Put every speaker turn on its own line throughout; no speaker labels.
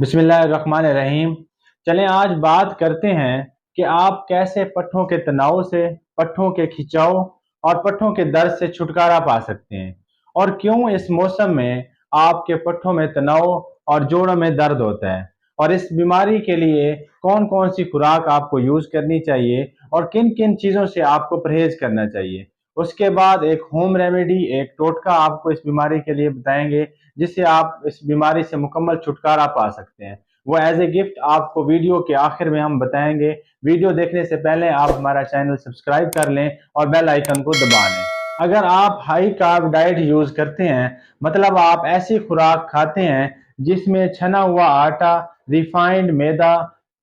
बिस्मिल्लाहिर्रहमानिर्रहीम। चलें आज बात करते हैं कि आप कैसे पट्ठों के तनाव से, पट्ठों के खिंचाव और पट्ठों के दर्द से छुटकारा पा सकते हैं, और क्यों इस मौसम में आपके पट्ठों में तनाव और जोड़ों में दर्द होता है, और इस बीमारी के लिए कौन कौन सी खुराक आपको यूज़ करनी चाहिए और किन किन चीज़ों से आपको परहेज़ करना चाहिए। उसके बाद एक होम रेमेडी, एक टोटका आपको इस बीमारी के लिए बताएंगे, जिससे आप इस बीमारी से मुकम्मल छुटकारा पा सकते हैं। वो एज ए गिफ्ट आपको वीडियो के आखिर में हम बताएंगे। वीडियो देखने से पहले आप हमारा चैनल सब्सक्राइब कर लें और बेल आइकन को दबा लें। अगर आप हाई कार्ब डाइट यूज़ करते हैं, मतलब आप ऐसी खुराक खाते हैं जिसमें छना हुआ आटा, रिफाइंड मैदा,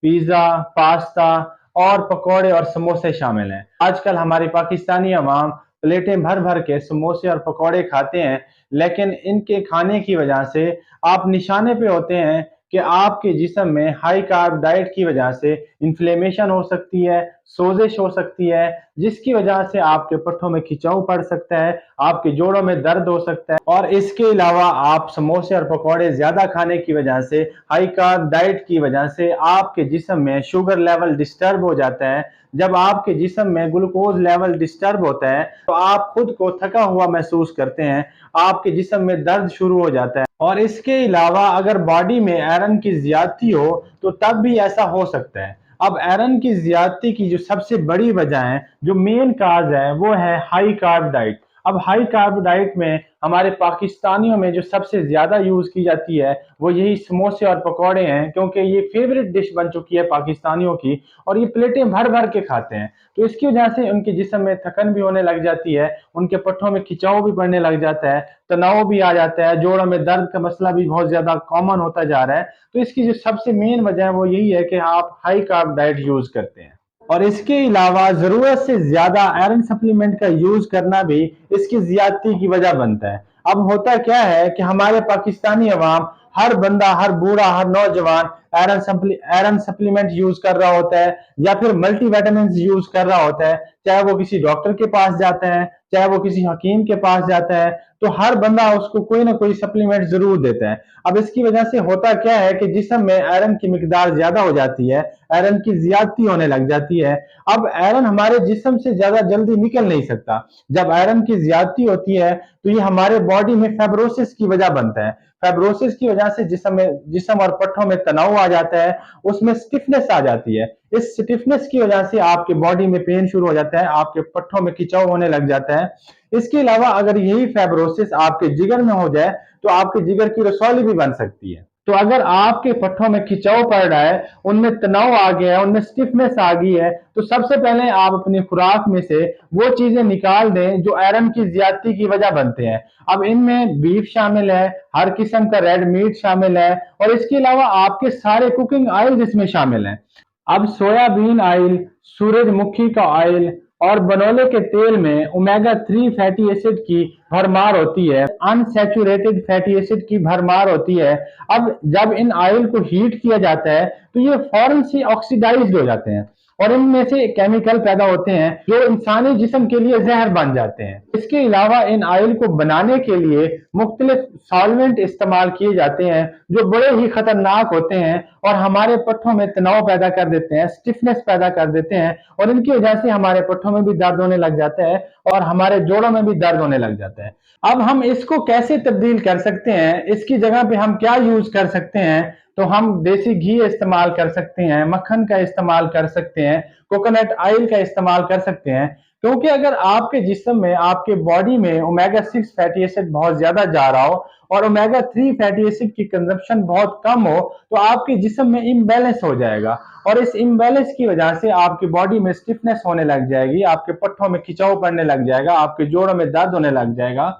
पिज़्ज़ा, पास्ता और पकौड़े और समोसे शामिल हैं। आजकल हमारी पाकिस्तानी अवाम प्लेटें भर भर के समोसे और पकौड़े खाते हैं, लेकिन इनके खाने की वजह से आप निशाने पे होते हैं कि आपके जिस्म में हाई कार्ब डाइट की वजह से इन्फ्लेमेशन हो सकती है, सोजिश हो सकती है, जिसकी वजह से आपके पट्ठों में खिंचाव पड़ सकता है, आपके जोड़ों में दर्द हो सकता है। और इसके अलावा आप समोसे और पकौड़े ज़्यादा खाने की वजह से, हाई कार्ब डाइट की वजह से आपके जिस्म में शुगर लेवल डिस्टर्ब हो जाता है। जब आपके जिस्म में ग्लूकोज लेवल डिस्टर्ब होता है तो आप खुद को थका हुआ महसूस करते हैं, आपके जिस्म में दर्द शुरू हो जाता है। और इसके अलावा अगर बॉडी में आयरन की ज्यादती हो तो तब भी ऐसा हो सकता है। अब आयरन की ज्यादती की जो सबसे बड़ी वजह है, जो मेन काज है, वो है हाई कार्ब डाइट। अब हाई कार्ब डाइट में हमारे पाकिस्तानियों में जो सबसे ज्यादा यूज की जाती है वो यही समोसे और पकौड़े हैं, क्योंकि ये फेवरेट डिश बन चुकी है पाकिस्तानियों की, और ये प्लेटें भर भर के खाते हैं। तो इसकी वजह से उनके जिस्म में थकन भी होने लग जाती है, उनके पट्ठों में खिंचाव भी बढ़ने लग जाता है, तनाव भी आ जाता है, जोड़ों में दर्द का मसला भी बहुत ज्यादा कॉमन होता जा रहा है। तो इसकी जो सबसे मेन वजह है वो यही है कि आप हाई कार्ब डाइट यूज करते हैं। और इसके अलावा जरूरत से ज्यादा आयरन सप्लीमेंट का यूज करना भी इसकी ज्यादती की वजह बनता है। अब होता क्या है कि हमारे पाकिस्तानी अवाम, हर बंदा, हर बूढ़ा, हर नौजवान आयरन सप्लीमेंट यूज कर रहा होता है या फिर मल्टीविटामिन यूज कर रहा होता है। चाहे वो किसी डॉक्टर के पास जाता है, चाहे वो किसी हकीम के पास जाता है, तो हर बंदा उसको कोई ना कोई सप्लीमेंट जरूर देता है। अब इसकी वजह से होता क्या है कि जिस्म में आयरन की मिकदार ज्यादा हो जाती है, आयरन की ज्यादती होने लग जाती है। अब आयरन हमारे जिस्म से ज्यादा जल्दी निकल नहीं सकता। जब आयरन की ज्यादती होती है तो ये हमारे बॉडी में फाइब्रोसिस की वजह बनता है। फाइब्रोसिस की वजह से जिस्म और पट्ठों में तनाव आ जाता है, उसमें स्टिफनेस आ जाती है। इस स्टिफनेस की वजह से आपके बॉडी में पेन शुरू हो जाता है, आपके पट्ठों में खिंचाव होने लग जाता है। इसके अलावा अगर यही फाइब्रोसिस आपके जिगर में हो जाए तो आपके जिगर की रसौली भी बन सकती है। तो अगर आपके पट्ठों में खिंचाव पड़ रहा है, उनमें तनाव आ गया है, उनमें स्टिफनेस आ गई है, तो सबसे पहले आप अपनी खुराक में से वो चीजें निकाल दें जो आयरन की ज्यादती की वजह बनते हैं। अब इनमें बीफ शामिल है, हर किस्म का रेड मीट शामिल है, और इसके अलावा आपके सारे कुकिंग ऑयल इसमें शामिल हैं। अब सोयाबीन ऑयल, सूरजमुखी का ऑयल और बनोले के तेल में ओमेगा 3 फैटी एसिड की भरमार होती है, अनसैचुरेटेड फैटी एसिड की भरमार होती है। अब जब इन ऑयल को हीट किया जाता है तो ये फौरन से ऑक्सीडाइज्ड हो जाते हैं, और इनमें से केमिकल पैदा होते हैं जो इंसानी जिस्म के लिए जहर बन जाते हैं। इसके अलावा इन ऑयल को बनाने के लिए मुख्तलिफ सॉल्वेंट इस्तेमाल किए जाते हैं जो बड़े ही खतरनाक होते हैं और हमारे पट्ठों में तनाव पैदा कर देते हैं, स्टिफनेस पैदा कर देते हैं, और इनकी वजह से हमारे पट्ठों में भी दर्द होने लग जाता है और हमारे जोड़ों में भी दर्द होने लग जाता है। अब हम इसको कैसे तब्दील कर सकते हैं, इसकी जगह पे हम क्या यूज कर सकते हैं? तो हम देसी घी इस्तेमाल कर सकते हैं, मक्खन का इस्तेमाल कर सकते हैं, कोकोनट ऑयल का इस्तेमाल कर सकते हैं। क्योंकि अगर आपके जिस्म में, आपके बॉडी में ओमेगा 6 फैटी एसिड बहुत ज्यादा जा रहा हो और ओमेगा 3 फैटी एसिड की कंजप्शन बहुत कम हो, तो आपके जिस्म में इम्बैलेंस हो जाएगा, और इस इम्बैलेंस की वजह से आपकी बॉडी में स्टिफनेस होने लग जाएगी, आपके पट्ठों में खिंचाव पड़ने लग जाएगा, आपके जोड़ों में दर्द होने लग जाएगा,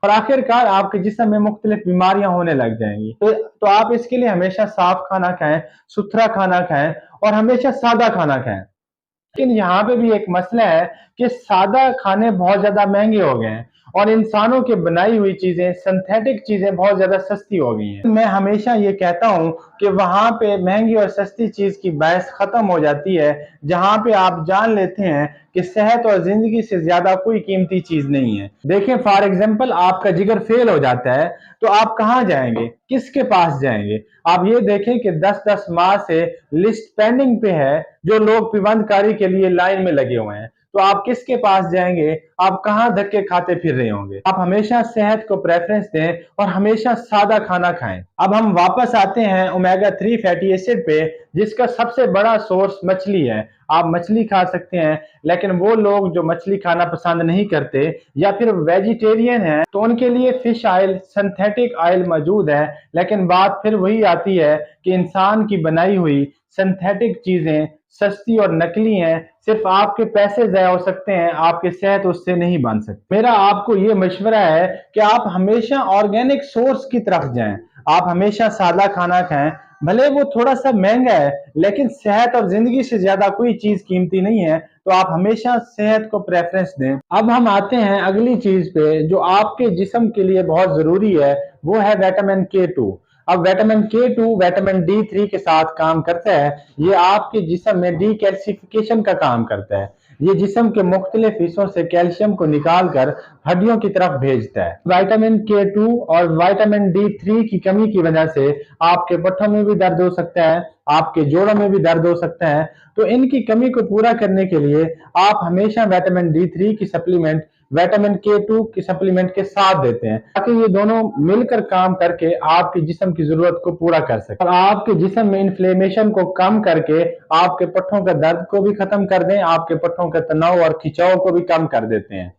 और आखिरकार आपके जिस्म में मुख्तलिफ बीमारियां होने लग जाएंगी। तो आप इसके लिए हमेशा साफ खाना खाएं, सुथरा खाना खाएं, और हमेशा सादा खाना खाएं। लेकिन यहाँ पे भी एक मसला है कि सादा खाने बहुत ज्यादा महंगे हो गए हैं, और इंसानों के बनाई हुई चीजें, सिंथेटिक चीजें बहुत ज्यादा सस्ती हो गई हैं। मैं हमेशा ये कहता हूँ कि वहां पे महंगी और सस्ती चीज की बहस खत्म हो जाती है जहां पे आप जान लेते हैं कि सेहत और जिंदगी से ज्यादा कोई कीमती चीज नहीं है। देखें, फॉर एग्जाम्पल आपका जिगर फेल हो जाता है तो आप कहाँ जाएंगे, किसके पास जाएंगे? आप ये देखें कि 10-10 माह से लिस्ट पेंडिंग पे है, जो लोग पिबंदकारी के लिए लाइन में लगे हुए हैं। तो आप किसके पास जाएंगे? आप कहाँ धक्के खाते फिर रहे होंगे? आप हमेशा सेहत को प्रेफरेंस दें और हमेशा सादा खाना खाएं। अब हम वापस आते हैं ओमेगा 3 फैटी एसिड पे, जिसका सबसे बड़ा सोर्स मछली है। आप मछली खा सकते हैं, लेकिन वो लोग जो मछली खाना पसंद नहीं करते या फिर वेजिटेरियन हैं, तो उनके लिए फिश ऑयल, सिंथेटिक ऑयल मौजूद है। लेकिन बात फिर वही आती है कि इंसान की बनाई हुई सिंथेटिक चीजें सस्ती और नकली हैं। सिर्फ आपके पैसे ज़ाया हो सकते हैं, आपकी सेहत उससे नहीं बन सकती। मेरा आपको ये मशवरा है कि आप हमेशा ऑर्गेनिक सोर्स की तरफ जाएं। आप हमेशा सादा खाना खाएं, भले वो थोड़ा सा महंगा है, लेकिन सेहत और जिंदगी से ज्यादा कोई चीज कीमती नहीं है। तो आप हमेशा सेहत को प्रेफरेंस दें। अब हम आते हैं अगली चीज पे जो आपके जिस्म के लिए बहुत जरूरी है, वो है विटामिन K2। अब विटामिन K2 विटामिन D3 के साथ काम करता है। ये आपके जिस्म में डीकैल्सिफिकेशन का काम करता है। ये जिस्म के मुख्तलिफ हिस्सों से कैल्शियम को निकाल कर हड्डियों की तरफ भेजता है। विटामिन K2 और विटामिन D3 की कमी की वजह से आपके पट्टों में भी दर्द हो सकता है, आपके जोड़ों में भी दर्द हो सकता है। तो इनकी कमी को पूरा करने के लिए आप हमेशा विटामिन D3 की सप्लीमेंट विटामिन K2 की सप्लीमेंट के साथ देते हैं, ताकि ये दोनों मिलकर काम करके आपके जिस्म की जरूरत को पूरा कर सके और आपके जिस्म में इन्फ्लेमेशन को कम करके आपके पट्टों का दर्द को भी खत्म कर दें, आपके पट्टों का तनाव और खिंचाव को भी कम कर देते हैं।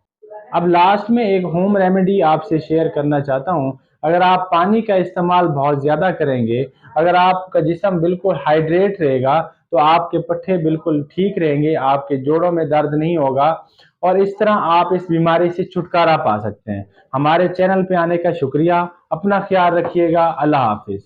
अब लास्ट में एक होम रेमेडी आपसे शेयर करना चाहता हूँ। अगर आप पानी का इस्तेमाल बहुत ज़्यादा करेंगे, अगर आपका जिस्म बिल्कुल हाइड्रेट रहेगा, तो आपके पट्टे बिल्कुल ठीक रहेंगे, आपके जोड़ों में दर्द नहीं होगा और इस तरह आप इस बीमारी से छुटकारा पा सकते हैं। हमारे चैनल पे आने का शुक्रिया। अपना ख्याल रखिएगा। अल्लाह हाफिज़।